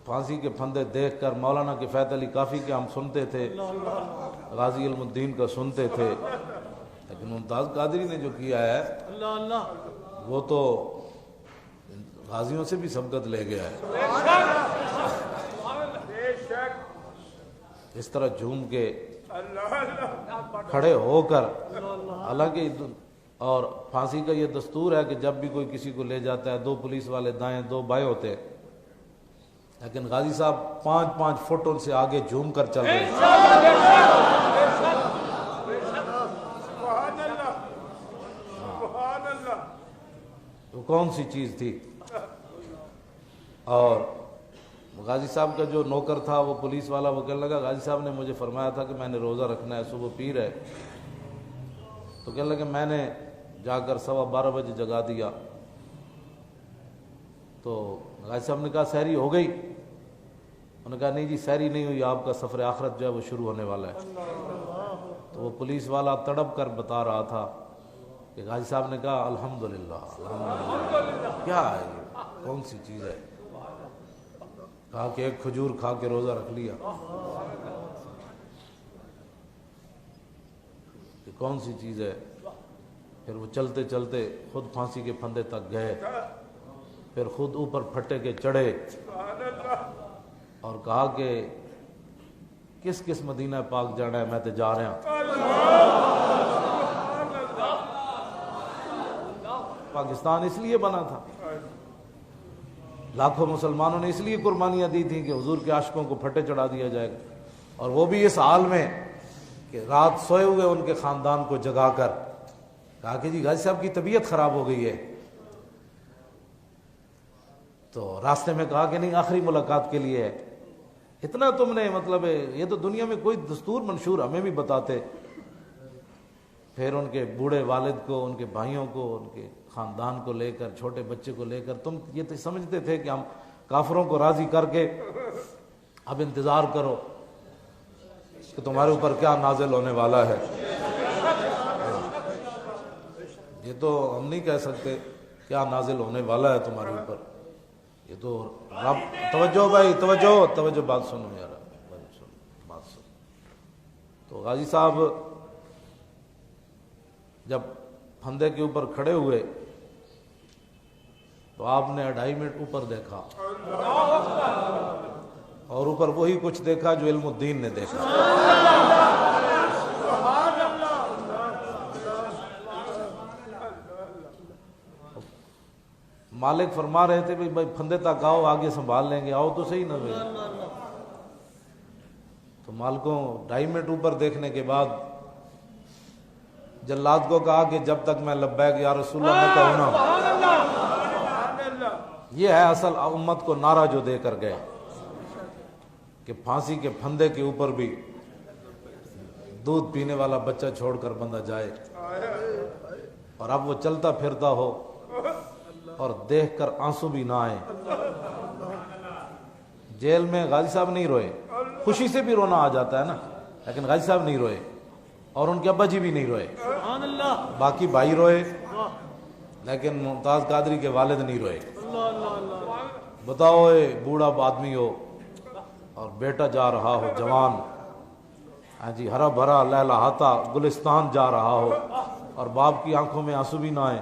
پھانسی کے پھندے دیکھ کر مولانا کفایت علی کافی کے ہم سنتے تھے، غازی علم الدین کا سنتے تھے، لیکن ممتاز قادری نے جو کیا ہے وہ تو غازیوں سے بھی سبقت لے گیا ہے۔ اس طرح جھوم کے کھڑے ہو کر، حالانکہ اور پھانسی کا یہ دستور ہے کہ جب بھی کوئی کسی کو لے جاتا ہے 2 پولیس والے دائیں 2 بائیں ہوتے ہیں، لیکن غازی صاحب 5 فٹ ان سے آگے جھوم کر چل رہے ہیں۔ وہ کون سی چیز تھی؟ اور غازی صاحب کا جو نوکر تھا وہ پولیس والا، وہ کہنے لگا غازی صاحب نے مجھے فرمایا تھا کہ میں نے روزہ رکھنا ہے، صبح پیر ہے، تو کہنے لگا میں نے جا کر 12:15 بجے جگا دیا، تو غازی صاحب نے کہا سحری ہو گئی؟ انہوں نے کہا نہیں جی سحری نہیں ہوئی، آپ کا سفر آخرت جو ہے وہ شروع ہونے والا ہے۔ تو وہ پولیس والا تڑپ کر بتا رہا تھا کہ غازی صاحب نے کہا الحمدللہ الحمدللہ، کیا ہے یہ کون سی چیز ہے؟ کہا کہ ایک کھجور کھا کے روزہ رکھ لیا۔ کہ کون سی چیز ہے؟ پھر وہ چلتے چلتے خود پھانسی کے پھندے تک گئے، پھر خود اوپر پھٹے کے چڑھے اور کہا کہ کس کس مدینہ پاک جانا ہے، میں تو جا رہا ہوں۔ پاکستان اس لیے بنا تھا، لاکھوں مسلمانوں نے اس لیے قربانیاں دی تھیں کہ حضور کے عاشقوں کو پھٹے چڑھا دیا جائے گا، اور وہ بھی اس حال میں کہ رات سوئے ہوئے ان کے خاندان کو جگا کر کہا کہ جی غازی صاحب کی طبیعت خراب ہو گئی ہے، تو راستے میں کہا کہ نہیں آخری ملاقات کے لیے ہے۔ اتنا تم نے مطلب یہ تو دنیا میں کوئی دستور منشور ہمیں بھی بتاتے۔ پھر ان کے بوڑھے والد کو، ان کے بھائیوں کو، ان کے خاندان کو لے کر، چھوٹے بچے کو لے کر، تم یہ تو سمجھتے تھے کہ ہم کافروں کو راضی کر کے اب انتظار کرو کہ تمہارے اوپر کیا نازل ہونے والا ہے۔ یہ تو ہم نہیں کہہ سکتے کیا نازل ہونے والا ہے تمہارے اوپر، یہ تو رب۔ توجہ بھائی، توجہ بات سنو یار، بات سنو۔ تو غازی صاحب جب پھندے کے اوپر کھڑے ہوئے تو آپ نے 2.5 منٹ اوپر دیکھا، اور اوپر وہی کچھ دیکھا جو علم الدین نے دیکھا۔ مالک فرما رہے تھے بھائی پھندے تک آؤ، آگے سنبھال لیں گے، آؤ تو صحیح نہ بھائی۔ تو مالکوں 2.5 منٹ اوپر دیکھنے کے بعد جلاد کو کہا کہ جب تک میں لبیک یا رسول اللہ نہ کہوں نا۔ یہ ہے اصل امت کو نعرہ جو دے کر گئے کہ پھانسی کے پھندے کے اوپر بھی دودھ پینے والا بچہ چھوڑ کر بندہ جائے، اور اب وہ چلتا پھرتا ہو اور دیکھ کر آنسو بھی نہ آئے۔ جیل میں غازی صاحب نہیں روئے، خوشی سے بھی رونا آ جاتا ہے نا، لیکن غازی صاحب نہیں روئے، اور ان کے ابا جی بھی نہیں روئے، باقی بھائی روئے، لیکن ممتاز قادری کے والد نہیں روئے۔ بتاؤ اے بوڑھا آدمی ہو اور بیٹا جا رہا ہو جوان، ہاں جی ہرا بھرا لہلہاتا گلستان جا رہا ہو، اور باپ کی آنکھوں میں آنسو بھی نہ آئے،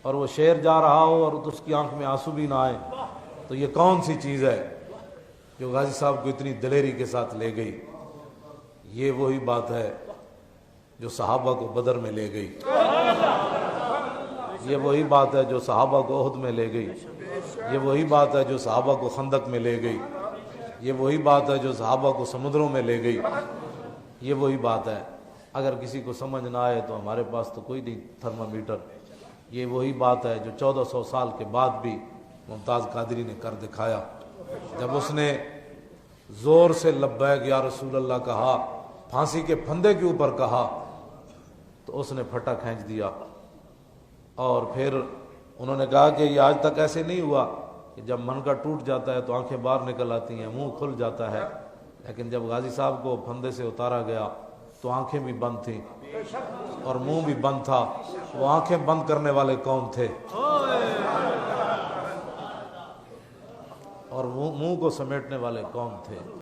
اور وہ شیر جا رہا ہو اور اس کی آنکھ میں آنسو بھی نہ آئے، تو یہ کون سی چیز ہے جو غازی صاحب کو اتنی دلیری کے ساتھ لے گئی؟ یہ وہی بات ہے جو صحابہ کو بدر میں لے گئی، یہ وہی بات ہے جو صحابہ کو احد میں لے گئی، یہ وہی بات ہے جو صحابہ کو خندق میں لے گئی، یہ وہی بات ہے جو صحابہ کو سمندروں میں لے گئی، یہ وہی بات ہے۔ اگر کسی کو سمجھ نہ آئے تو ہمارے پاس تو کوئی نہیں تھرمامیٹر، یہ وہی بات ہے جو 1400 سال کے بعد بھی ممتاز قادری نے کر دکھایا۔ جب اس نے زور سے لبیک یا رسول اللہ کہا، پھانسی کے پھندے کے اوپر کہا، تو اس نے پھٹا کھینچ دیا، اور پھر انہوں نے کہا کہ یہ آج تک ایسے نہیں ہوا کہ جب من کا ٹوٹ جاتا ہے تو آنکھیں باہر نکل آتی ہیں، منہ کھل جاتا ہے، لیکن جب غازی صاحب کو پھندے سے اتارا گیا تو آنکھیں بھی بند تھیں اور منہ بھی بند تھا۔ وہ آنکھیں بند کرنے والے کون تھے؟ اور منہ کو سمیٹنے والے کون تھے؟